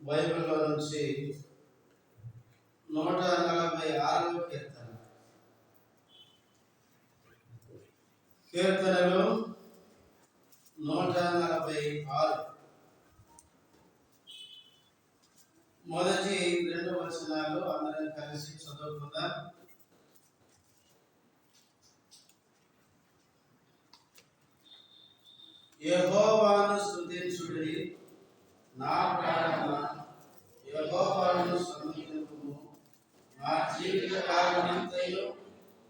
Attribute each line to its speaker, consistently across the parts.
Speaker 1: బైబిల్లో నుంచి 146వ కీర్తనలు 146 మొదటి 2 వచనాలు అందరం కలిసి చదువుకుందాం. యెహోవాను స్తుతించుడి, నా ప్రాణమా యెహోవాను సన్నుతింపుము. నా జీవిత కాలమంతయు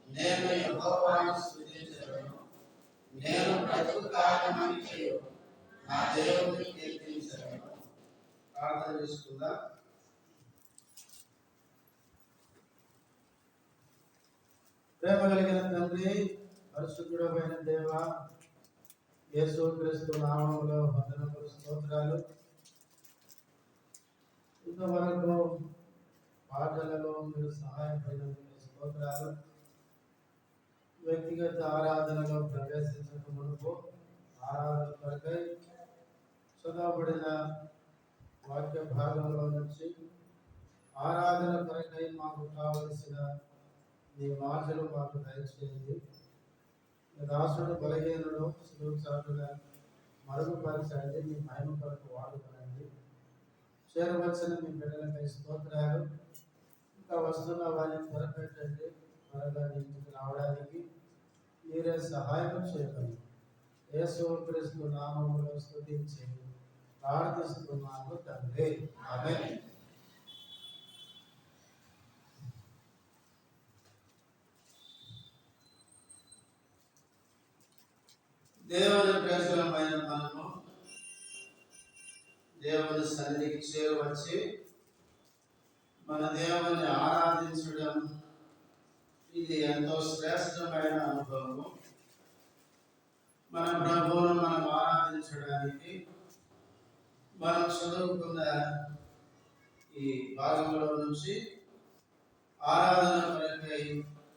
Speaker 1: నేను యెహోవాను స్తుతించెదను. నేను బ్రతుకు కాలమంతయు నా దేవుని కీర్తించెదను. ప్రార్థన చేసుకుందాం. ప్రేమ కలిగిన తండ్రి, పరిశుద్ధుడైన దేవ, యేసుక్రీస్తు నామములో వందనములు, స్తోత్రాలు. ఇంతవరకు పాటలలో మీరు సహాయపడినందుకు స్తోత్రాలు. వ్యక్తిగత ఆరాధనలో ప్రవేశించక మునుపు ఆరాధన కొరకై చదవబడిన వాక్య భాగంలో నుంచి ఆరాధన కొరకై మాకు కావలసిన మీ మాటలు మాకు దయచేయండి. దాసుడు బలహీనుడు సులువు చాటుగా మరుగుపరచండి. మీ మహిమ కొరకు వాడుకోనండి. చేరవలసిన మీ బిడ్డలపై స్తోత్రాలు. ఇంకా వస్తున్న వారిని త్వరపెట్టండి. త్వరగా ఇంటికి రావడానికి మీరే సహాయం చేయండి. యేసుక్రీస్తు నామములో స్తుతించి ప్రార్థిస్తున్నాము తండ్రి, ఆమేన్. దేవుని ప్రజలమైన మనము దేవుని సన్నిధికి చేరవచ్చి మన దేవుని ఆరాధించడం ఇది ఎంతో శ్రేష్టమైన అనుభవము. మన ప్రభువును మనం ఆరాధించడానికి మనం చదువుకున్న ఈ భాగంలో నుంచి ఆరాధన కొరకై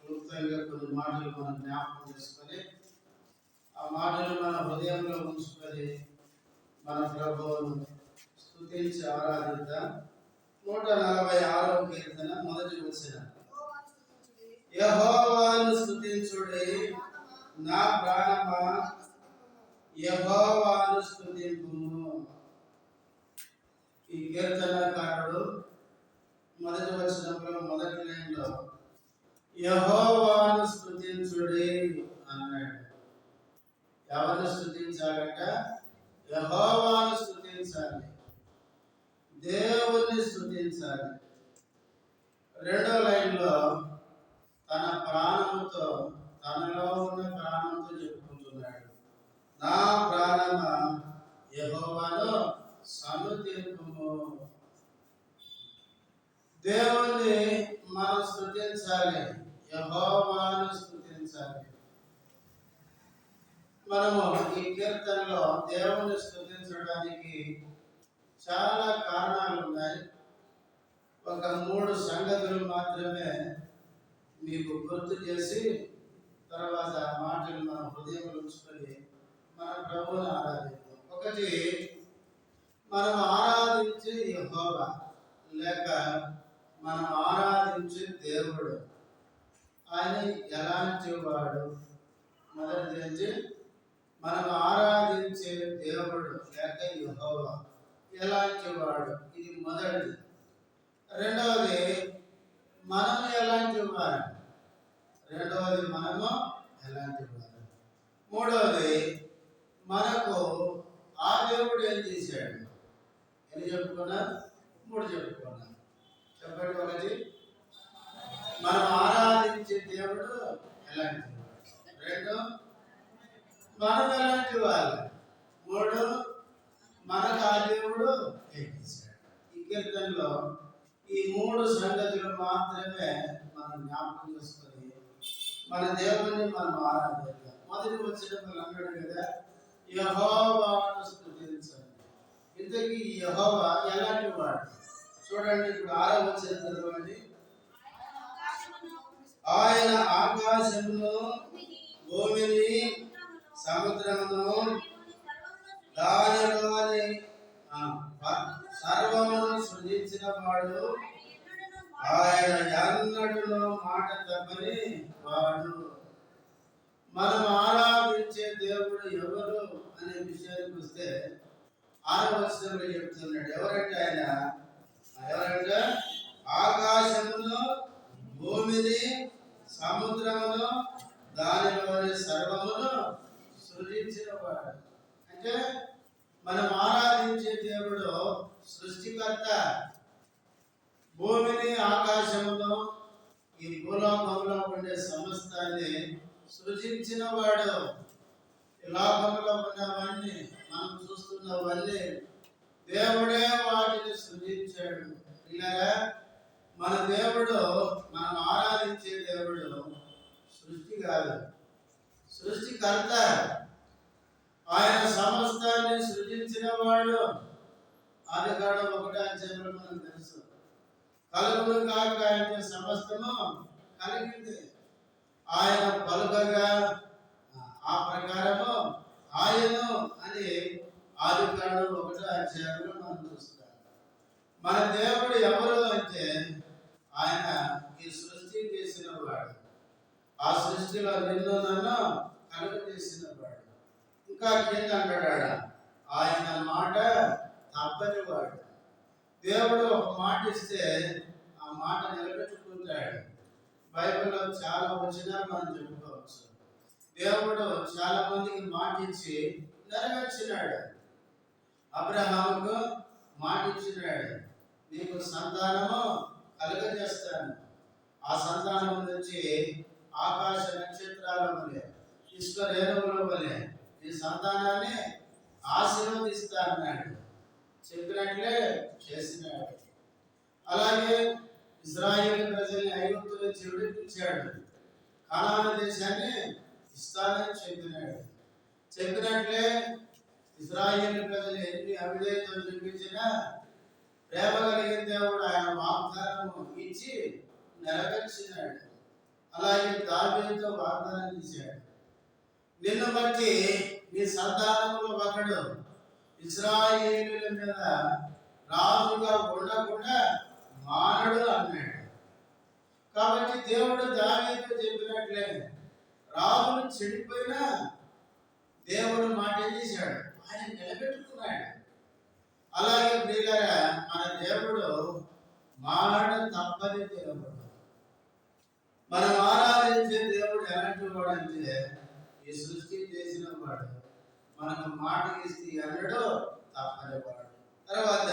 Speaker 1: క్లుప్తంగా కొన్ని మాటలు మనం జ్ఞాపకం చేసుకొని ఆ మాటలు మన హృదయంలో ఉంచుకొని మన ప్రభువును స్తుతించి ఆరాధిద్దాం. 146వ కీర్తన మొదటి వచనం. యెహోవాను స్తుతించుడి, నా ప్రాణమా యెహోవాను స్తుతింపుము. ఈ కీర్తనకారుడు మొదటి వచనంలో మొదటి లైన్లో యెహోవాను స్తుతించుడి అన్నాడు. ఎవరిని స్తుతించాలంట? యెహోవాను స్తుతించాలి, దేవుణ్ణి స్తుతించాలి. రెండో లైన్లో తన ప్రాణముతో, తనలో ఉన్న ప్రాణంతో చెప్పుకుంటున్నాడు. నా ప్రాణమా యెహోవాను సన్నుతింపుము. దేవుణ్ణి మనం స్తుతించాలి, యెహోవాను స్తుతించాలి. మనము ఈ కీర్తనలో దేవుని స్తుతించడానికి చాలా కారణాలు ఉన్నాయి. ఒక 3 సంగతులు మాత్రమే మీకు గుర్తు చేసి తర్వాత మాటలు మన హృదయంలో ఉంచుకొని మన ప్రభువుని ఆరాధిద్దాం. ఒకటి, మనం ఆరాధించే యెహోవా లేక మనం ఆరాధించే దేవుడు ఆయన ఎలాంటి వాడు? మొదటిది, మనం ఆరాధించే దేవుడు లేక యెహోవా ఎలాంటి వాడు? ఇది మొదటిది. రెండవది, మనము ఎలాంటి వారు? రెండవది, మనము ఎలాంటి వారు. మూడవది, మనకు ఆ దేవుడు ఏం చేశాడు? ఎన్ని చెప్పుకున్నా? 3 చెప్పుకున్నా. చెప్పండి. ఒకటి, మనం ఆరాధించే దేవుడు ఎలాంటి వాడు. 2, మనం ఎలాంటి వాళ్ళు. 3, మనకు ఆ దేవుడు ఏం చేశాడు. ఈ కీర్తనలో ఈ 3 సంగతులు మాత్రమే మనం జ్ఞాపకం చేసుకొని మన దేవుని మనం ఆరాధిద్దాం. మొదటి వచ్చినప్పుడు అన్నాడు కదా, యెహోవాను స్తుతించండి. ఇంతకీ యెహోవా ఎలాంటి వాడు? చూడండి, ఇప్పుడు 6వ వచనం చదవండి. ఆయన ఆకాశమును భూమిని సముద్రమును దానిలోని సర్వమును సృజించిన వాడు, ఆయన ఎన్నడూను మాట తప్పని వాడు. మనం ఆరాధించే దేవుడు ఎవరు అనే విషయానికి వస్తే 6వ వచనంలో చెప్తున్నాడు. ఎవరంటే ఆయన, ఎవరంటే ఆకాశమును, భూమిని, సముద్రమును, దానిలోని సర్వమును సృజించిన వాడు. అంటే మనం ఆరాధించే దేవుడు సృష్టికర్త. భూమిని, ఆకాశమును, ఈ భూలోకంలో ఉండే సమస్తాన్ని సృజించిన వాడు. ఈ లోకంలో ఉన్నవన్నీ, మనం చూస్తున్నవన్నీ దేవుడే వాటిని సృజించాడు. ఇలా మన దేవుడు, మనం ఆరాధించే దేవుడు సృష్టి కాదు, సృష్టికర్త. ఆయన సమస్తాన్ని సృజించిన వాడు. ఆదికాండం 1 మనకు తెలుసు, కలుగును కాక అంటే సమస్తము కలిగింది. ఆయన పలుకగా ఆ ప్రకారము ఆయను అని ఆదికాండం 1 మనం చూస్తాం. మన దేవుడు ఎవరు అంటే ఆయన ఈ సృష్టి చేసిన వాడు. ఆ సృష్టిలో నిన్ను నన్ను కలుగు చేసిన వాడు. ఇంకా కింద అంటాడు, ఆయన మాట తప్పని వాడు. దేవుడు ఒక మాట ఇస్తే ఆ మాట నిలబెట్టుకుంటాడు. బైబిల్లో చాలా వచనాలు మనం చెప్పుకోవచ్చు. దేవుడు చాలా మందికి మాట ఇచ్చి నెరవేర్చినాడు. అబ్రహాముకు మాట ఇచ్చినాడు, నీకు సంతానము కలుగజేస్తాను, ఆ సంతానం నుంచి ఆకాశ నక్షత్రాల వలె, ఇసుక రేణువుల వలె ఈ సంతానాన్ని ఆశీర్వదిస్తానన్నాడు. చెప్పినట్లే చేసినాడు. అలాగే ఇశ్రాయేలు ప్రజల్ని ఐగుప్తు నుంచి విడిపించాడు. కనాను దేశాన్ని ఇస్తానని చెప్పినాడు. చెప్పినట్లే ఇశ్రాయేలు ప్రజలు ఎన్ని అవిధేయతలు చూపించినా ప్రేమ కలిగిన దేవుడు ఆయన వాగ్దానము ఇచ్చి నెరవేర్చినాడు. అలాగే దావీదుతో వాగ్దానం చేశాడు, నిన్ను బట్టి నీ సంతానంలో ఒకడు ఇశ్రాయేలుల మీద రాజుగా ఉండకుండా మానడు అన్నాడు. కాబట్టి దేవుడు దావీదుతో చెప్పినట్లే రాజులు చెడిపోయినా దేవుడు మాట చేశాడు, ఆయన నిలబెట్టుకున్నాడు. అలాగే ప్రియులారా, మన దేవుడు మాట తప్పని దేవుడు. మనం ఆరాధించే దేవుడు ఎలాంటి వాడు అంటే ఈ సృష్టి చేసిన వాడు. మనకు మాట ఇస్తే అన్నాడు తప్పని వాడు. తర్వాత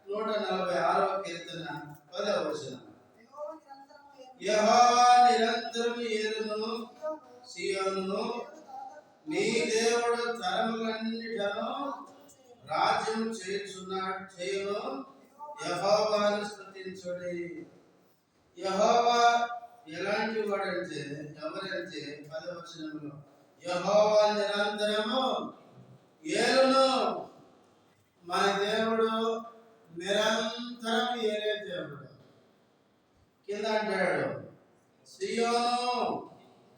Speaker 1: 146వ కీర్తన 10వ వచనం, యెహోవా నిరంతరము యేలును సీయోనును, నీ దేవుడు తరములన్నిటను రాజ్యం చేయుచున్నాడు చేయును, యెహోవాను స్తుతించుడి. యెహోవా ఎలాంటి వాడంటే, ఎవరంటే 10వ వచనంలో యెహోవా నిరంతరము యేలును. మన దేవుడు నిరంతరం ఏలే దేవుడు. కింద అంటాడు, సీయోను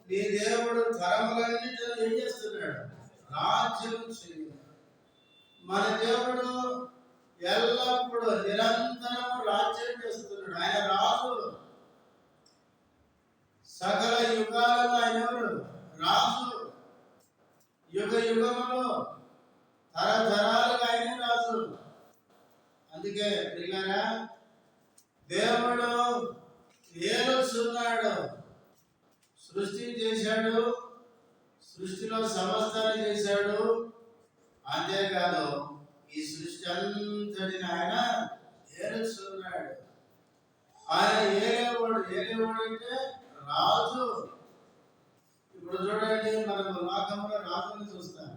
Speaker 1: నీ దేవుడు తరములన్నిటిలో ఏం చేస్తున్నాడు, రాజ్యం చేయును. మన దేవుడు ఎల్లప్పుడూ నిరంతరము రాజ్యం చేస్తున్నాడు. ఆయన రాజు. సకల యుగాలలో ఆయన ఎవరు, రాజు. యుగ యుగములు తరతరాలుగా ఆయన రాజు. అందుకే ప్రియులారా, దేవుడు ఏలుస్తున్నాడు. సృష్టి చేశాడు, సృష్టిలో సమస్తాన్ని చేశాడు. అంతేకాదు ఈ సృష్టి అంతటిని ఆయన ఏలుస్తున్నాడు. ఆయన ఏలేవాడు. ఏలేవాడు అంటే రాజు. ఇప్పుడు చూడండి, మనం లోకంలో రాజుని చూస్తాం.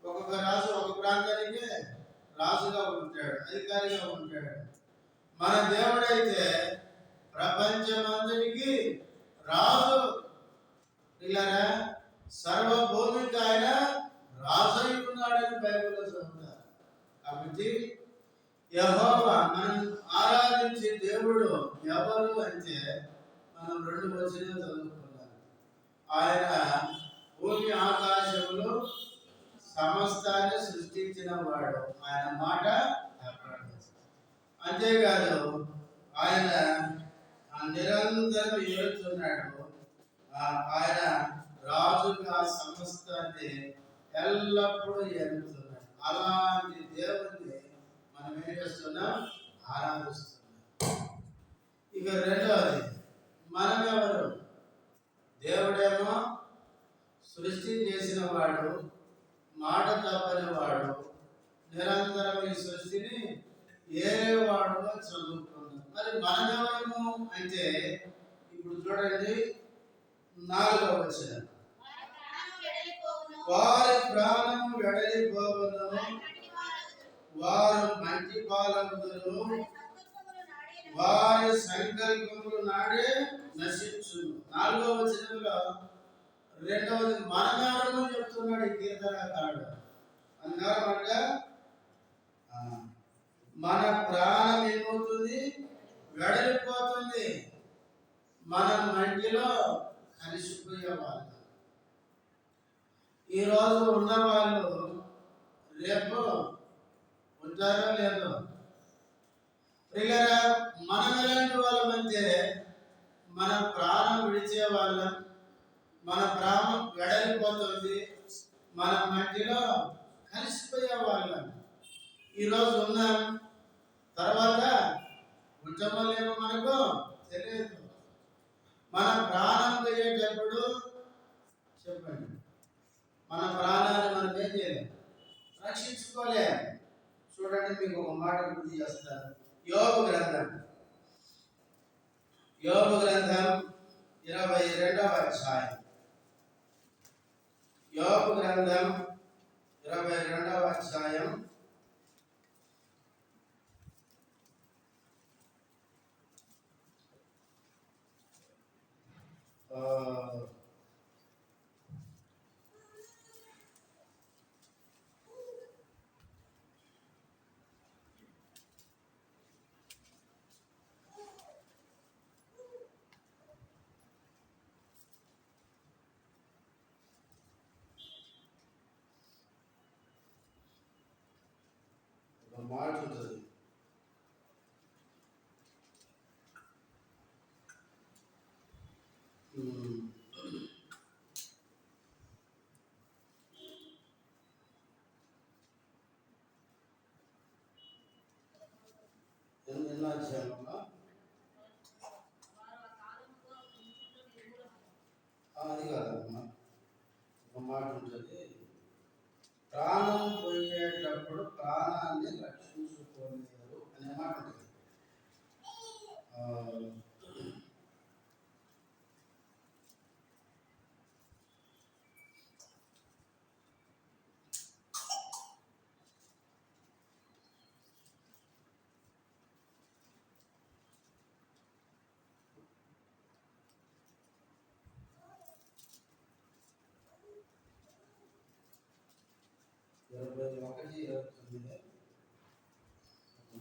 Speaker 1: ఒక్కొక్క రాజు ఒక ప్రాంతానికి రాజుగా ఉంటాడు, అధికారిగా ఉంటాడు. మన దేవుడైతే ప్రపంచమంతటికి రాజు. ఇలా సర్వభూమికి ఆయన రాజు అయి ఉన్నాడని బైబిల్లో చదువుతారు. కాబట్టి యెహోవా, మనం ఆరాధించే దేవుడు ఎవరు అంటే మనం 2 వచనాలు చదువుకున్నాం. ఆయన భూమి ఆకాశములు సమస్తాన్ని సృష్టించిన వాడు. ఆయన మాట తప్పడు. అంతేకాదు ఆయన నిరంతరం ఏడుతున్నాడు. ఆయన రాజుగా సమస్తాన్ని ఎల్లప్పుడూ ఏడుతున్నాడు. అలాంటి దేవుణ్ణి మనం ఏం చేస్తున్నాం? ఆరాధిస్తున్నాం. ఇక రెండవది, మనమెవరు? దేవుడేమో సృష్టి చేసిన వాడు, మాట తప్పని వాడు, నిరంతరం ఈ సృష్టిని ఏరేవాడుగా చదువుకున్నాడు. మరి మనమెవరము అంటే ఇప్పుడు చూడండి 4వ వచనం, వారి ప్రాణము వెడలిపోవును, వారు మంచి పాలగుదురు, వారి సంకల్పములు నాడే నశించును. 4వ వచనంలో రెండవది మనమెవరము చెప్తున్నాడు ఈ కీర్తనకారుడు. అన్నారన్నమాట, మన ప్రాణం ఏమవుతుంది? వెడలిపోతుంది. మన మంటిలో కలిసిపోయే వాళ్ళు. ఈరోజు ఉన్న వాళ్ళు రేపు ఉంటారో లేదో. ప్రియులారా, మనం ఎలాంటి వాళ్ళమంటే మన ప్రాణం విడిచే వాళ్ళం. మన ప్రాణం వెడలిపోతుంది, మన మట్టిలో కలిసిపోయే వాళ్ళం. ఈరోజు ఉన్నాం, తర్వాత ఉంటామో మనకు తెలియదు. మన ప్రాణం పోయేటప్పుడు చెప్పండి, మన ప్రాణాన్ని మనం ఏం చేయలేము, రక్షించుకోలేము. చూడండి, మీకు ఒక మాట గుర్తు చేస్తాను. యోబు గ్రంథం 22వ అధ్యాయం. యోబు గ్రంథం 22వ అధ్యాయం. మాట ఉంటుంది. ఎన్నో అధ్యాయంలో అది కాదమ్మా, ఒక మాట ఉంటుంది. ప్రాణం పోయేటప్పుడు ప్రాణాన్ని రక్షించుకోలేరు అనే మాట ఉంటుంది.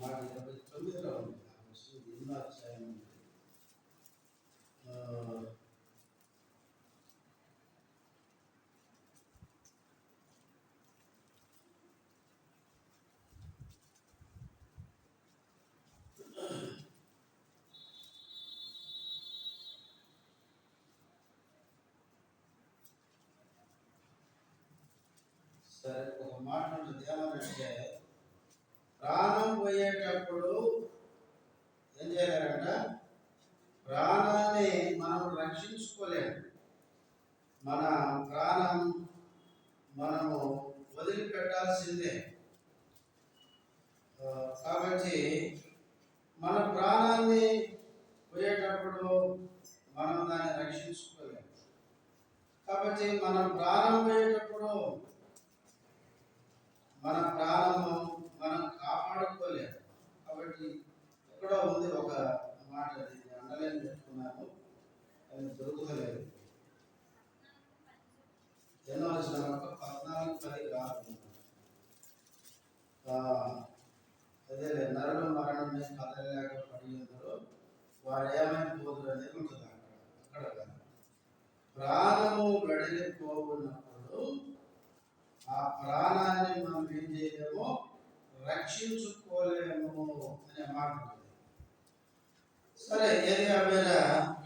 Speaker 1: మాట 29లో ఉంది. ఎన్నో అధ్యాయం ఉంది. సరే, ఒక మాట ఉంటుంది. ఏమనంటే, ప్రాణం పోయేటప్పుడు ఏం చేయాలంట? ప్రాణాన్ని మనం రక్షించుకోలేము. మన ప్రాణం మనము వదిలిపెట్టాల్సిందే. కాబట్టి మన ప్రాణాన్ని పోయేటప్పుడు మనం దాన్ని రక్షించుకోలేము. కాబట్టి మన ప్రాణం పోయేటప్పుడు మన ప్రాణము మనం కాపాడుకోలేము. కాబట్టి ఎక్కడో ఉంది ఒక మాట, అది అండర్లైన్ పెట్టుకున్నాను, అది దొరుకుతలేదు. ఎన్నో వచ్చిన 14:10 కాదు. అదే నరులు మరణమే కదలలేక పడి ఉందరో వారు ఏమైపోదురు అనేది ఉంటుంది అక్కడ. ప్రాణము వెడలిపోవున్నప్పుడు ఆ ప్రాణాన్ని మనం ఏం చేయలేమో, రక్షించుకోలేము అనే అనే మాట ఉంటుంది. సరే, ఏది ఏమైనా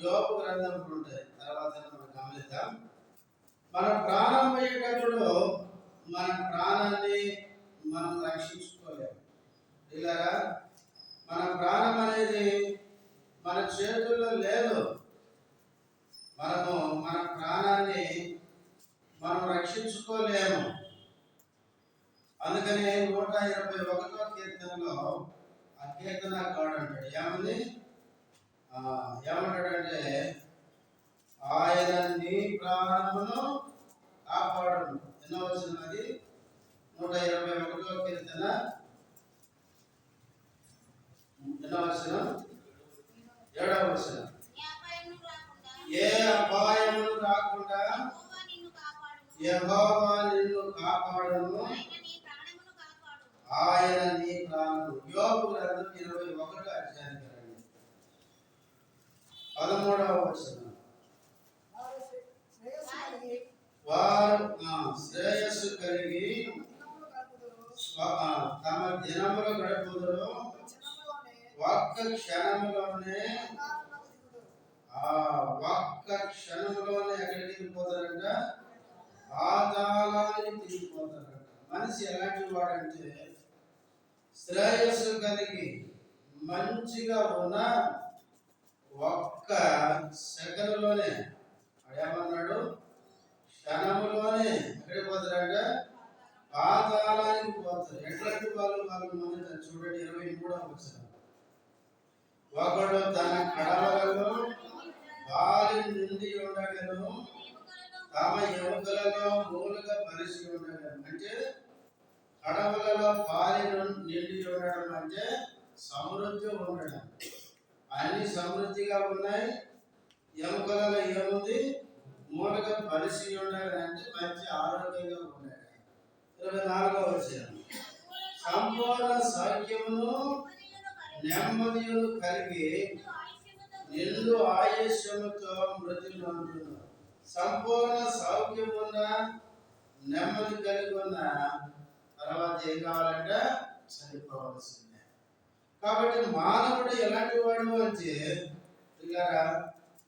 Speaker 1: యోబు గ్రంథం ఉంటాయి, తర్వాత మనం గమనిద్దాం. మన ప్రాణం పోయేటప్పుడు మన ప్రాణాన్ని మనం రక్షించుకోలేము. ఇలాగా మన ప్రాణం అనేది మన చేతుల్లో లేదు. మనము మన ప్రాణాన్ని మనం రక్షించుకోలేము. అందుకని 121వ కీర్తనలో ఆ కీర్తనకారుడు అంటాడు, ఏమంటాడంటే, ఆయన నీ ప్రాణమును కాపాడును. ఎన్నో వచనం అది? 121వ కీర్తన ఎన్నో వచనం? 7వ వచనం. ఏ అపాయములు రాకుండా యెహోవా నిన్ను కాపాడును, ఆయన నీ ప్రాణము. యోబు గ్రంథం 21వ అధ్యాయం 13వ వచనం. వారు శ్రేయస్సు కలిగి తమ దినములు గడుపుదురు, ఒక్క క్షణములోనే ఎక్కడికి వెళ్ళిపోతారంట? పాతాళానికి తిరిగిపోతారంట. మనిషి ఎలాంటి వాడంటే, శ్రేయస్సు కలిగి మంచిగా ఉన్న ఒక్క సెకనులోనే ఏమన్నాడు? క్షణములోనే ఎక్కడికి పోతారంట? పాతాళానికి పోతారు. ఎట్లాంటి వాళ్ళు మనం చూడండి, 23వ వచనం. ఒకడు తన కడవలలో పాలు నిండి ఉండగలను, తమ ఎముకలలో మూలుగా పరిచి ఉండగలను. అంటే కడవలలో పాలు నిండి ఉండడం అంటే సమృద్ధి ఉండడం. అన్ని సమృద్ధిగా ఉన్నాయి. ఎముకలలో ఏముంది? మూలుగా పరిచి ఉండడం అంటే మంచి ఆరోగ్యంగా ఉండడం. 24వ వచనం. సంపూర్ణ సౌఖ్యమును నెమ్మదియును కలిగి నిండు ఆయుష్యముతో మృతి నొందును. సంపూర్ణ సౌఖ్యం ఉన్న, నెమ్మది కలిగి ఉన్న తర్వాత ఏం కావాలంటే చనిపోవలసిందే. కాబట్టి మానవుడు ఎలాంటి వాడు అంటే, ఇలా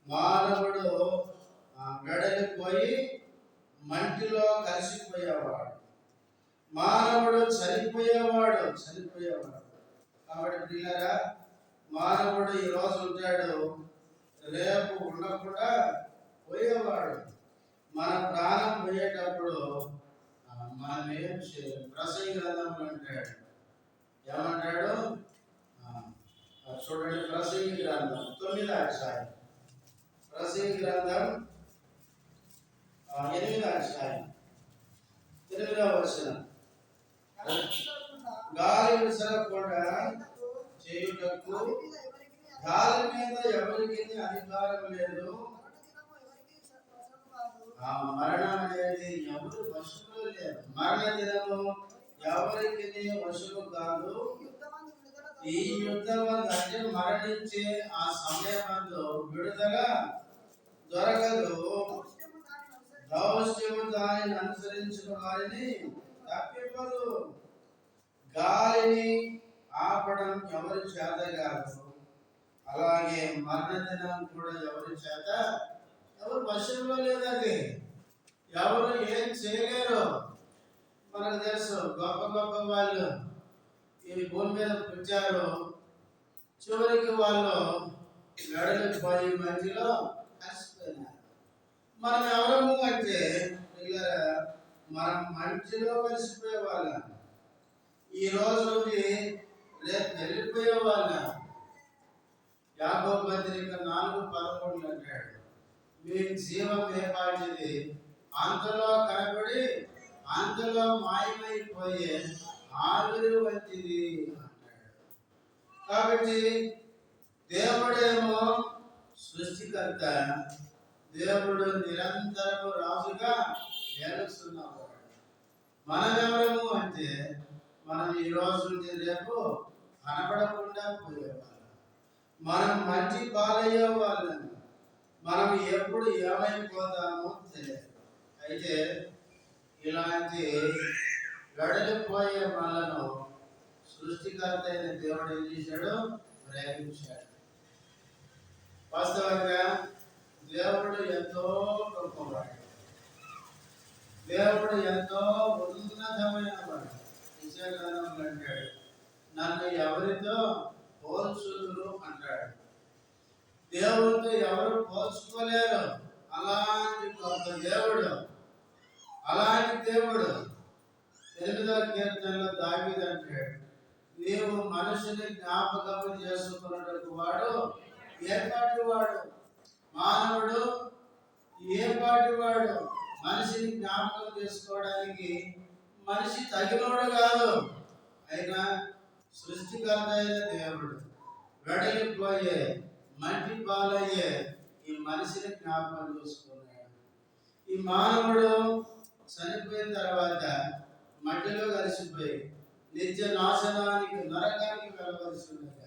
Speaker 1: మానవుడు వెడలిపోయి మంటిలో కలిసిపోయేవాడు. మానవుడు చనిపోయేవాడు. కాబట్టి పిల్లరా, మానవుడు ఈ రోజు ఉంటాడు, రేపు ఉండకుండా పోయేవాడు. మన ప్రాణం పోయేటప్పుడు మనం ఏం చేయాలి? ప్రసంగి గ్రంథంలో అంటాడు, ఏమంటాడు? చూడండి, ప్రసంగి గ్రంథం 9వ అధ్యాయం. ప్రసంగి గ్రంథం 8వ అధ్యాయం 8వ వచనం. గాలి విసరకుండా చేయుటకు గాలి మీద ఎవరికి అధికారం లేదు. ఆ మరణం అనేది ఎవరు వశులు లేదు. మరణ దినము ఎవరికి వశులు కాదు. ఈ యుద్ధం అంటే మరణించే ఆ సమయంలో విడుదల దొరకదు. దౌష్ట్యము దానిని అనుసరించిన వారిని తప్పిపోదు. గాలిని ఆపడం ఎవరి చేత కాదు. అలాగే మరణ దినం కూడా ఎవరి చేత, ఎవరు వశంలో లేదు. అది ఎవరు ఏం చేయలేరు. మనకు తెలుసు, గొప్ప గొప్ప వాళ్ళు ఈ భూమి మీద పుట్టారు, చివరికి వాళ్ళు గడలు పోయి మధ్యలో కలిసిపోయినారు. మనం ఎవరము అంటే మనం మంచిలో కలిసిపోయే వాళ్ళం. ఈ రోజు నుండి రేపు వెళ్ళిపోయే వాళ్ళం. యాకోబు పత్రిక 4:13 అంటాడు, మీ జీవం ఏపాటిది, అంతలో కనబడి అంతలో మాయమైపోయే ఆవిరి వంటిది అంటాడు. కాబట్టి దేవుడేమో సృష్టికర్త, దేవుడు నిరంతరము రాజుగా ఏలుస్తున్నవాడు. మనమెవరము అంటే, మనం ఈ రోజు నుండి రేపు కనబడకుండా పోయేవాళ్ళం. మనం మంచి పాలయ్యే వాళ్ళం. మనం ఎప్పుడు ఏమైపోతామో తెలియదు. అయితే ఇలాంటి గడలిపోయే మనను సృష్టికర్త అయిన దేవుడు ఏం చేశాడు? ప్రేమించాడు. వాస్తవంగా దేవుడు ఎంతో గొప్పవాడు, దేవుడు ఎంతో ఉన్నతమైన వాడు. విషయకాలంలో అంటాడు, నన్ను ఎవరితో పోల్చుదురు అంటాడు. దేవుడితో ఎవరు పోల్చుకోలేరు. అలాంటి గొప్ప దేవుడు, అలాంటి దేవుడు. 8వ కీర్తనలో దావీదు అంటాడు, నీవు మనుషుని జ్ఞాపకం చేసుకున్నట్టు వాడు ఏపాటి వాడు? మానవుడు ఏపాటి వాడు? మనిషిని జ్ఞాపకం చేసుకోవడానికి మనిషి తగినోడు కాదు. అయినా సృష్టికర్త అయిన దేవుడు వెడలిపోయే మట్టి పాలయ్యే ఈ మనిషిని జ్ఞాపకం చేసుకున్నాడు. ఈ మానవుడు చనిపోయిన తర్వాత మట్టిలో కలిసిపోయి నిత్య నాశనానికి, నరకానికి వెళ్ళవలసి ఉన్నది.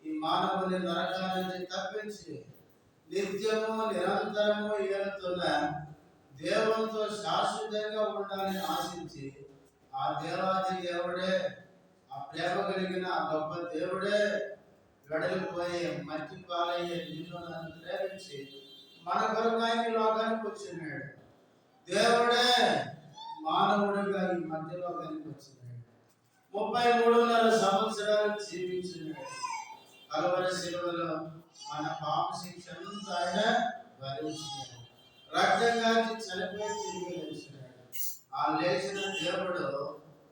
Speaker 1: ఈ మానవుని నరకాన్ని తప్పించి నిత్యము నిరంతరము ఏలుతున్న దేవునితో శాశ్వతంగా ఉండాలని ఆశించి ఆ దేవాది దేవుడే, ఆ ప్రేమ కలిగిన ఆ గొప్ప దేవుడే వెడలిపోయే మట్టి పాలయ్యే నిన్ను నన్ను ప్రేమించి మన కొరకు ఆయన లోకానికి వచ్చినాడు. దేవుడే మానవుడిగా ఈ మధ్య లోకానికి వచ్చినాడు. 33.5 సంవత్సరాలు జీవించినాడు. కలువరి శిలువలో మన పాప శిక్ష అంతా ఆయన భరించినాడు. రక్తం కాచి చనిపోయి తిరిగి లేచినాడు. ఆ లేచిన దేవుడు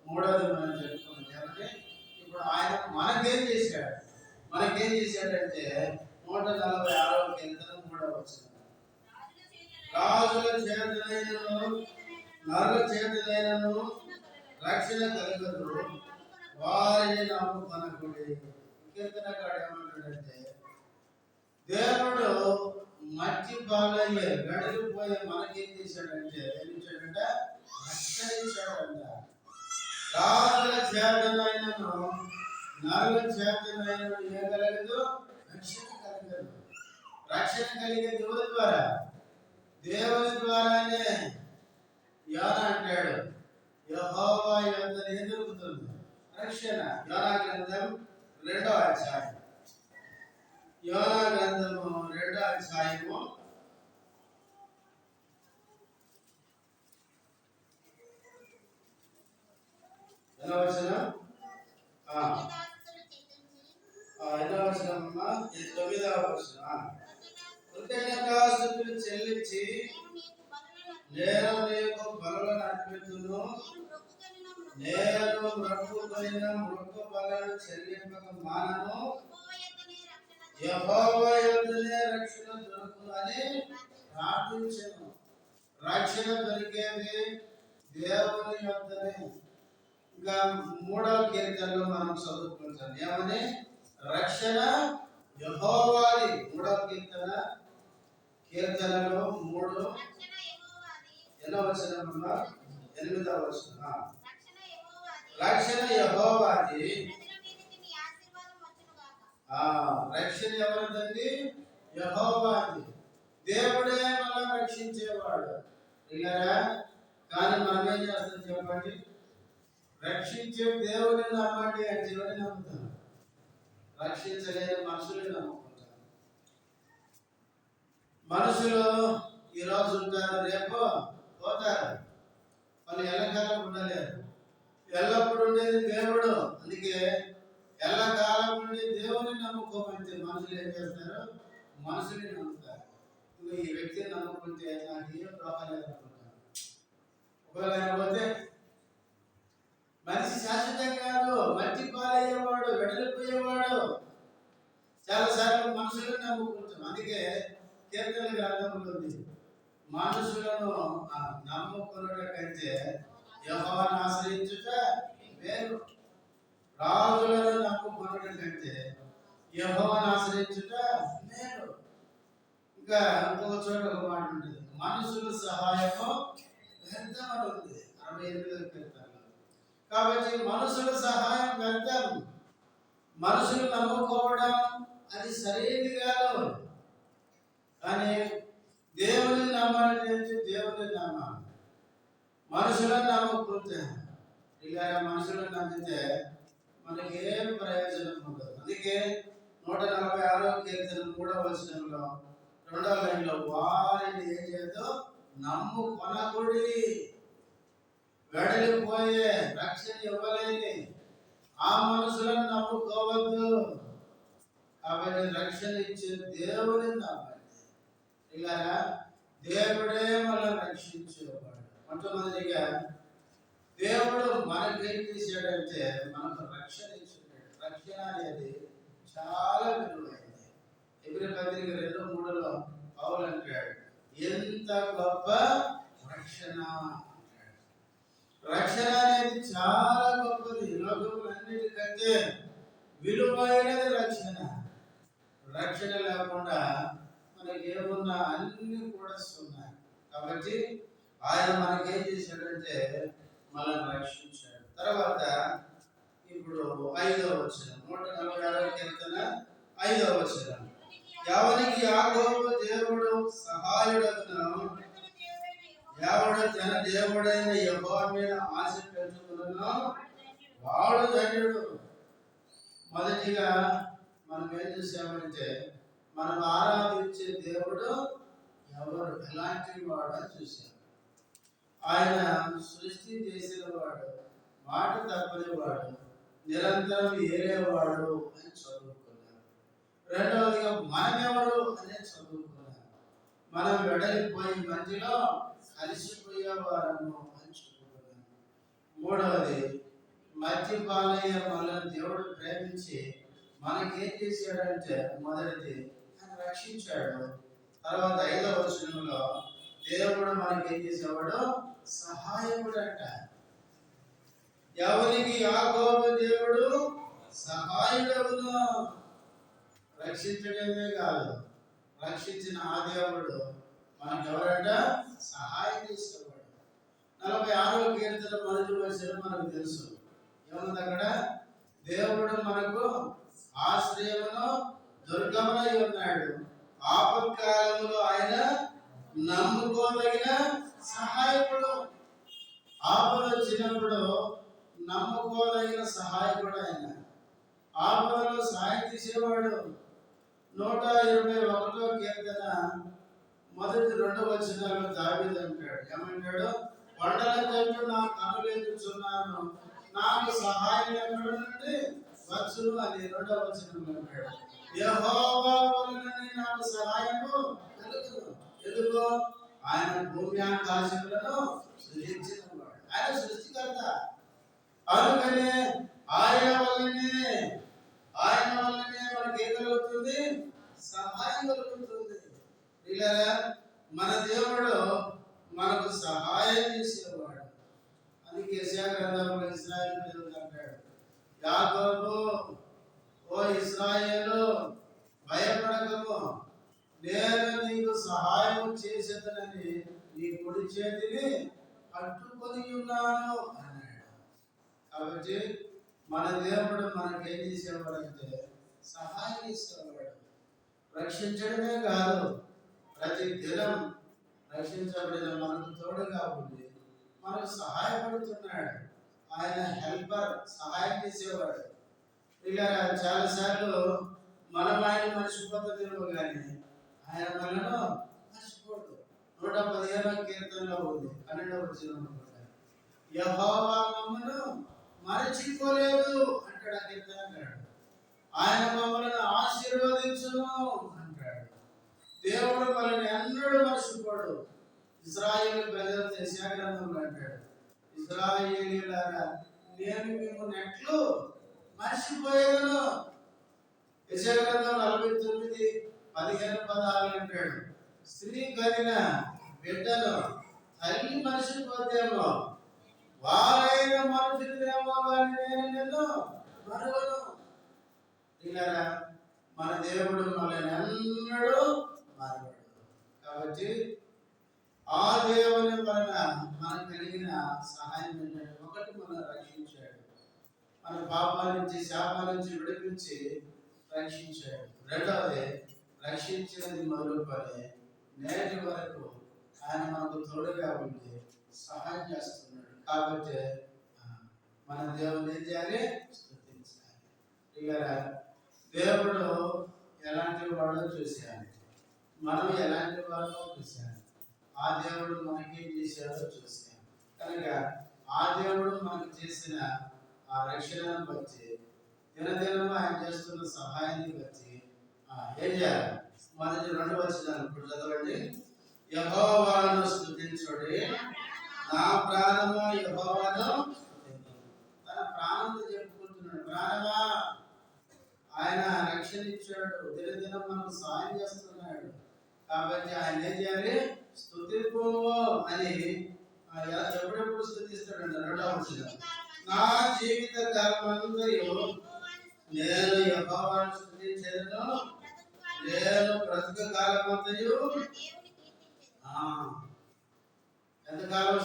Speaker 1: మూడోది మనం చెప్పుకున్నాం. ఏమంటే ఇప్పుడు ఆయన మనకేం చేశాడు? మనకేం చేశాడంటే 146వ కీర్తన 3వ వచనం, రాజుల చేతులైనను నరుల చేతులైనను రక్షణ కలుగదు, వారిని నమ్ముకొనకుడి. కీర్తనకాడు ఏమంటాడంటే, దేవుడు మట్టి పాలయ్యే వెడలిపోయే మనకేం చేశాడంటే, ఏం చేశాడంటే రక్షణ ఇచ్చాడంట. రాజుల చేతులైనను నరుల చేతులైనను ఏ కలగదు? రక్షణ కలగదు. రక్షణ కలిగేది ఎవరి ద్వారా? దేవుని ద్వారానే. యోనా అంటాడు, యెహోవా యొద్ద ఏం దొరుకుతుంది? రక్షణ. యోనా గ్రంథం 2వ అధ్యాయం, యోనా గ్రంథము 2వ అధ్యాయము 8వ వచనం, 8వ వచనమ్మా, 9వ వచనం, కృతజ్ఞతాస్తుతులు చెల్లించి నేను నీకు బలులను అర్పించును, నేను మొక్కుకొనిన మొక్కు బలులను చెల్లింపక మానను, యెహోవా యొద్దనే రక్షణ దొరుకును అని ప్రార్థించెను. రక్షణ దొరికేది దేవుని యొద్దనే. ఇంకా 3వ కీర్తనలో మనం చదువుకుంటాం, ఏమని? రక్షణ యెహోవాది. 3వ కీర్తనలో 3 ఎన్నో వచనమా? 8వ వచనం, రక్షణ యెహోవాది. రక్షణ ఎవరిదండి? యెహోవాది. దేవుడే మనం రక్షించేవాడు. కానీ మనం ఏం చేస్తాం చెప్పండి? రక్షించే దేవుని నమ్మండి అంటే ఎవరిని నమ్ముతాం? రక్షించలేని మనుషుల్ని నమ్ముకుంటాం. మనుషులు ఈరోజు ఉంటారు, రేపు పోతారు. వాళ్ళు ఎల్లకాలం ఉండలేరు. ఎల్లప్పుడు ఉండేది దేవుడు. అందుకే ఎల్లకాలం ఉండే దేవుని నమ్ముకోమంటే మనుషులు ఏం చేస్తారు? మనుషుల్ని నమ్ముతారు. ఈ వ్యక్తిని నమ్ముకుంటే నాకు ఏం రాలేదు అనుకుంటారు. ఒకవేళ పోతే మనిషి శాశ్వతం కాదు, మట్టి పాలయ్యేవాడు, వెడలిపోయేవాడు. చాలాసార్లు మనుషులను నమ్ముకుంటాం. అందుకే కీర్తన గ్రంథంలో ఉంది, మనుషులను నమ్ముకున్నట కంటే యెహోవాను ఆశ్రయించుట వేరు. రాజులను నమ్ముకున్నట కంటే యెహోవాను ఆశ్రయించుట మేలు. ఇంకా ఇంకొక చోట ఒక మాట ఉంటుంది, మనుషుల సహాయము వ్యర్థమని ఉంది 68వ కీర్తనలో. కాబట్టి మనుషుల సహాయం వ్యర్థం. మనుషులు నమ్ముకోవడం అది సరైనది కాదు. కానీ దేవుని నమ్మాలి, దేవుని నమ్మాలి. మనుషులను నమ్ముకుంటే ఇలా మనుషులను నమ్మితే మనకి ఏం ప్రయోజనం ఉండదు. అందుకే 146వ కీర్తన 3వ వచనంలో 2వ లైన్లో వారిని ఏం చేయదు, నమ్ము కొనకుడి, వెడలిపోయే రక్షణ ఇవ్వలేని ఆ మనుషులను నమ్ముకోవద్దు. కాబట్టి రక్షణ ఇచ్చే దేవుని నమ్మండి. ఇలా దేవుడే మనల్ని రక్షించేవాడు. మొట్టమొదటిగా దేవుడు మనకేం చేశాడంటే మనకు రక్షణ ఇచ్చాడు. రక్షణ అనేది చాలా విలువైనది. ఎబ్రీ పత్రిక 2:3లో పౌలు అంటాడు, ఎంత గొప్ప రక్షణ అంటాడు. రక్షణ అనేది చాలా గొప్పది. లోకములన్నిటికంటే విలువైనది రక్షణ. రక్షణ లేకుండా మనకి ఏమున్నా అన్ని కూడా ఉన్నాయి. కాబట్టి ఆయన మనకేం చేశాడంటే మనల్ని రక్షించాడు. తర్వాత ఇప్పుడు 5వ వచనం, 146వ కీర్తన 5వ వచనం, ఎవరికి యాకోబు దేవుడు సహాయుడగును, ఎవడు తన దేవుడైన యెహోవా మీద ఆశ పెంచుకును వాడు ధన్యుడు. మొదటిగా మనం ఏం చూసామంటే మనం ఆరాధించే దేవుడు ఎవరు, ఎలాంటి వాడు చూసాం. ఆయన సృష్టి చేసిన వాడు, మాట తప్పని వాడు, నిరంతరం ఏలేవాడు అని చదువుకున్నాం. రెండవదిగా మనమెవరు అనే చదువుకున్నాం. మనం వెడలిపోయి మధ్యలో కలిసిపోయేవారము అని చదువుకున్నాం. మూడవది మధ్యపాలయ్య మనల్ని దేవుడు ప్రేమించి మనకేం చేశాడంటే మొదటిది ఆయన రక్షించాడు. తర్వాత 5వ వచనంలో దేవుడు మనకేం చేసేవాడు, సహాయకుడు అంట. ఎవరికి యాకోబు దేవుడు సహాయుడవును. రక్షించడమే కాదు, రక్షించిన ఆ దేవుడు మనకు ఎవరంట, సహాయం చేసేవాడు. 46వ కీర్తన 1వ వచనం మనకు తెలుసు. ఏముంది అక్కడ, దేవుడు మనకు ఆశ్రయమును దుర్గమునై ఉన్నాడు, ఆపత్కాలములో ఆయన నమ్ముకోదగిన సహాయకుడు. ఆపద వచ్చినప్పుడు నమ్ముకోదగిన సహాయకుడు ఆయన. ఆపదలో సహాయం తీసేవాడు. 121వ కీర్తన 1-2 వచనాలు దావీదు అంటాడు. ఏమంటాడు, కొండల తట్టు నా కన్నులు ఎదుగుచున్నాను, నాకు సహాయం ఎక్కడి నుండి వచ్చును అని 2వ వచనంలో అంటాడు. యెహోవా వలన నాకు సహాయము కలుగును. ఎందుకు, ఆయన భూమి ఆకాశములను సృజించినవాడు, ఆయన సృష్టికర్త. అందుకనే ఆయన వల్లనే మనకి ఏం కలుగుతుంది, సహాయం కలుగుతుంది. ఇలా మన దేవుడు మనకు సహాయం చేసేవాడు. అందుకే యెషయా గ్రంథంలో ఇశ్రాయేలు దేవుడు అంటాడు, యాకోబు ఓ ఇశ్రాయేలు భయపడకము, నేను నీకు సహాయం చేసేదనని నీ కుడి చేతిని పట్టుకొని ఉన్నాను అన్నాడు. కాబట్టి మన దేవుడు మనకేం చేసేవాడంటే సహాయం చేసేవాడు. రక్షించడమే కాదు, ప్రతి దినం రక్షించబడిన మనకు తోడుగా ఉండి మనకు సహాయపడుతున్నాడు. ఆయన హెల్పర్, సహాయం చేసేవాడు. ఇలా చాలాసార్లు మనం ఆయన మర్చిపోతుందేమో కానీ ఆయన మనను మర్చిపోడు. 115వ కీర్తనలో ఉంది, 12వ వచనం, యెహోవా మమ్మను మరచిపోలేదు అంటాడు. ఆ కీర్తన అంటాడు, ఆయన మమ్మల్ని ఆశీర్వదించును అంటాడు. దేవుడు మనల్ని ఎన్నడూ మర్చిపోడు. ఇశ్రాయేలు ప్రజలు యెషయా గ్రంథంలో అంటాడు, ఇశ్రాయేలీయులారా నేను మిమ్మల్ని ఎట్లు మర్చిపోయాను. యెషయా గ్రంథం 49:15-16 అంటాడు, స్త్రీ కనిన బిడ్డను తల్లి మర్చిపోతేమో వారైన మనుషులేమో కానీ నేను నిన్ను మరువను. ఇలా మన దేవుడు మనల్ని ఎన్నడూ మరువడు. కాబట్టి ఆ దేవుని వలన మనకు కలిగిన సహాయం ఏంటంటే, ఒకటి మనం రక్షించాడు, మన పాపాల నుంచి శాపాల నుంచి విడిపించి రక్షించాడు. రెండవది రక్షించినది మొదలుకొని నేటి వరకు ఆయన మనకు తోడుగా ఉండి సహాయం చేస్తున్నాడు. కాబట్టి మన దేవుని ఏం చేయాలి, స్తుతించాలి. ఇక దేవుడు ఎలాంటి వాడో చూశాను, మనం ఎలాంటి వాడో చూశాను, ఆ దేవుడు మనకేం చేశాడో చూశాను. కనుక ఆ దేవుడు మనకు చేసిన ఆ రక్షణను బట్టి, దినదినం ఆయన చేస్తున్న సహాయాన్ని బట్టి ఏం చేయాలి? మొదటి 2 వచనాలు ఇప్పుడు చదవండి. యెహోవాను స్తుతించుడి, నా ప్రాణము యెహోవాను. తన ప్రాణంతో చెప్పుకుంటున్నాడు, ప్రాణమా ఆయన రక్షణ ఇచ్చాడు, దినదినం మనకు సహాయం చేస్తున్నాడు, కాబట్టి ఆయన ఏం చేయాలి? స్తుతింపు అని. ఎప్పుడెప్పుడు స్తుతిస్తాడంట? 2వ వచనం, నా జీవిత కాలమంతయు నేను యెహోవాను స్తుతించెదను, నేను బ్రతుకు కాలమంతయు. ఎంతకాలం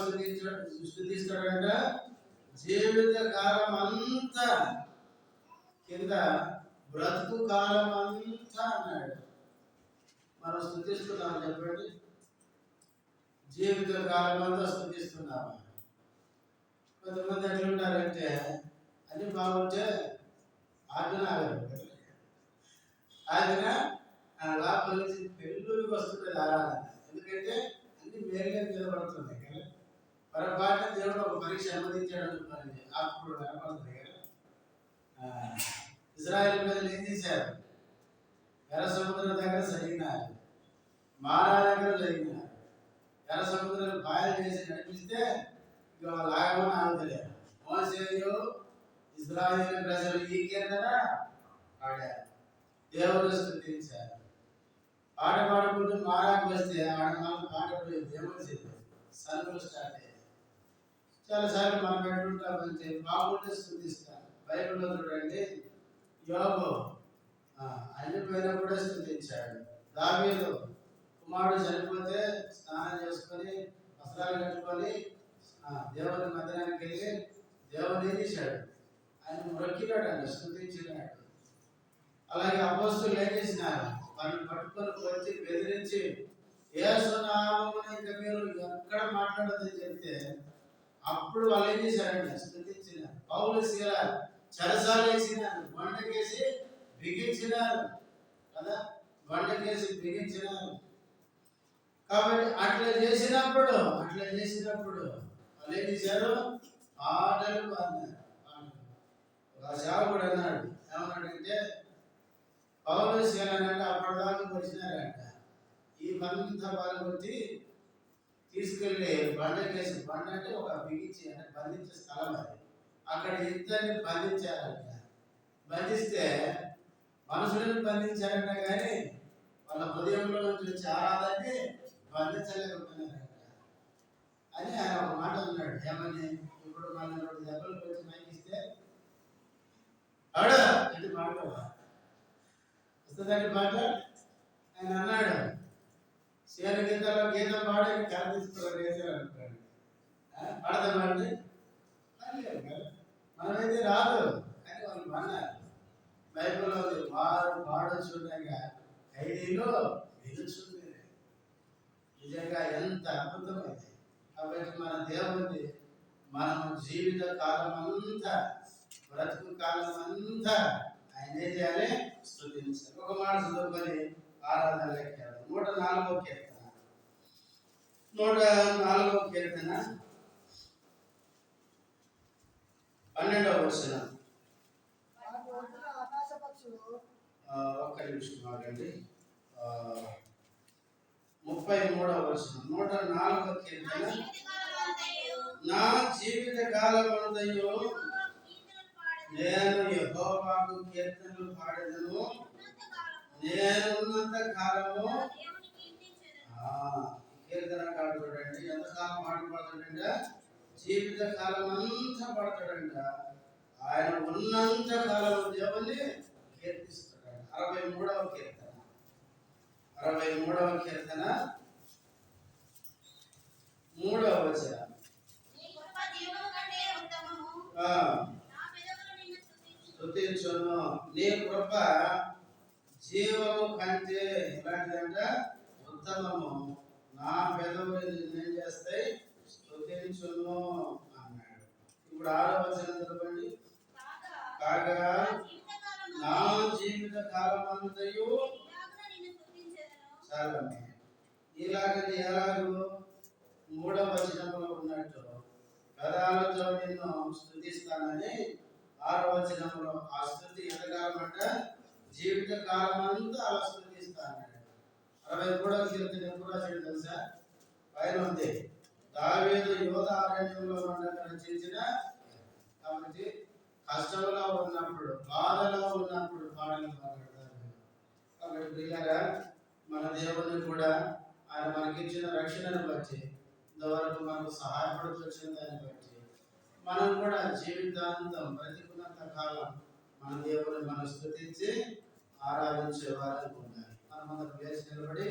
Speaker 1: స్తుతిస్తాడంట? జీవిత కాలం అంతా, కింద బ్రతుకు కాలం అంతా అన్నాడు. మనం స్తుతిస్తున్నాం చెప్పండి? జీవిత కాలం అంతా స్తుతిస్తున్నాము. కొంతమంది ఎట్లుంటారంటే అన్ని బాగుంటే ఆజ్ఞ లోపల నుంచి పెళ్ళికి వస్తుంటుంది ఆరాధన. ఎందుకంటే అన్ని మేలుగా నిలబడుతుంది కదా. పొరపాటున దేవుడు ఒక పరీక్ష అనుమతించాడు అనుకోండి, అప్పుడు కనపడుతుంది కదా. ఇజ్రాయేల్ ప్రజలు ఏం చేశారు? ఎర్ర సముద్రం దగ్గర జరిగినారు, మారా దగ్గర జరిగినారు. ఎర్ర సముద్రం బాయలు చేసి నడిపిస్తే ఇక వాళ్ళు ఆగమని ఆగుతలేరు. మోసేయు ఇజ్రాయేల్ ప్రజలు ఈ కీర్తన పాడారు, దేవుడు స్తుతించారు. పాట పాడుకుంటూ మారాకు వస్తే ఆడవాళ్ళు పాట ఏమొచ్చింది? సనుగులు స్టార్ట్ అయ్యాయి. చాలాసార్లు మనం ఎట్లుంటామంటే బాగుంటే స్తుతిస్తాం. బైబిల్లో చూడండి, యోబు అన్ని పోయినా కూడా స్తుతించాడు. దావీదు కుమారుడు చనిపోతే స్నానం చేసుకొని వస్త్రాలు కట్టుకొని దేవుని మందిరానికి వెళ్ళి దేవుని ఏం చేశాడు? ఆయన మొక్కినాడు, ఆయన స్తుతించినాడు. అలాగే అపోస్తులు ఏం చేసినారు? వాళ్ళని పట్టుకొని వచ్చి బెదిరించి యేసు నామమున ఇంక మీరు ఎక్కడ మాట్లాడదని చెప్తే అప్పుడు వాళ్ళు ఏం చేశారంటే స్తుతించినారు. పౌలు శీల చెరసాలు వేసినారు, బండకేసి బిగించినారు కదా, బండకేసి బిగించినారు. కాబట్టి అట్లా చేసినప్పుడు వాళ్ళు ఏం చేశారు? పాటలు పాడినారు. ఒక సేవకుడు అన్నాడు, ఏమన్నాడంటే పౌలు శీలనంటే అప్పటిదాకా వచ్చినారంట, ఈ బంధ బలగొట్టి తీసుకెళ్ళి బండకేసి, బండ అంటే ఒక బిగించి అంటే బంధించే స్థలం అది, అక్కడ ఇద్దరిని బంధించారంట. బంధిస్తే మనుషులను బంధించారంట, కానీ వాళ్ళ హృదయంలో నుంచి వచ్చే ఆరాధాన్ని బంధించలేకపోయినారంట అని ఆయన ఒక మాట అన్నాడు. ఏమని? ఇప్పుడు మన 2 దెబ్బలు పెట్టి మైకిస్తే అంటే మాట వస్తుందండి మాట. ఆయన అన్నాడు, సేన గీతాలో గీతం పాడి కర తీసుకోవాలి అనుకోండి, పాడదామండి మనమైతే రాదు, కానీ వాళ్ళు పాడారు. బైబిల్లో వారు పాడొచ్చుండగా ఖైదీలో వినుచుంది. నిజంగా ఎంత అద్భుతమైంది. కాబట్టి మన దేవుని మనం జీవిత కాలం అంతా, బ్రతుకు కాలం అంతా ఆయన ఏం చేయాలి? స్తుతించాలి. ఒక మాట చదువుకొని ఆరాధన లెక్క 104వ కీర్తన, 104వ కీర్తన 12వ వచనం. ఒక్క నిమిషం ఆగండి. 33వ వచనం, 104వ కీర్తన. నా జీవిత కాలమంతయు నేను యెహోవాకు కీర్తనలు పాడెదను, నేనున్నంత కాలము. కీర్తనకారుడు చూడండి ఎంతకాలం పాట పాడతాడంట? జీవిత కాలం అంతా పాడతాడంట. ఆయన ఉన్నంత కాలం దేవుని కీర్తిస్తాడంట. 63వ కీర్తన, 63వ కీర్తన 3వ వచనం. స్తుతించును, నీ కృప జీవము కంటే ఎలాంటిదంట? ఉత్తమము, నా పెదవులు ఏం చేస్తాయి? స్తుతించును అన్నాడు. ఇప్పుడు 6వ వచనం చదవండి. కాగా నా జీవిత కాలమంతయు చాలమ్మా. ఇలాగని ఎలాగూ మూడవ వచనంలో ఉన్నట్టు పదాలతో నిన్ను స్తుతిస్తానని 6వ వచనంలో ఆ స్తుతి ఎంతకాలమంట జీవిత కాలం అంతా అలా స్తుతిస్తాను. 63వ కీర్తన ఎప్పుడు రాశాడు తెలుసా? పైన ఉంది, దావీదు యోధ అరణ్యంలో ఉండగా రచించిన. కాబట్టి కష్టంలో ఉన్నప్పుడు, బాధలో ఉన్నప్పుడు పాటలు పాడతారు. కాబట్టి ప్రియులారా, మన దేవుని కూడా ఆయన మనకిచ్చిన రక్షణను బట్టి, ఇంతవరకు మనకు సహాయపడుతూ వచ్చిన దాన్ని బట్టి మనం కూడా జీవితాంతం బ్రతికున్నంత కాలం మన దేవుని మనం స్తుతించి ఆరాధించే వారికి ఉండాలి. మనం అందరం లేచి నిలబడి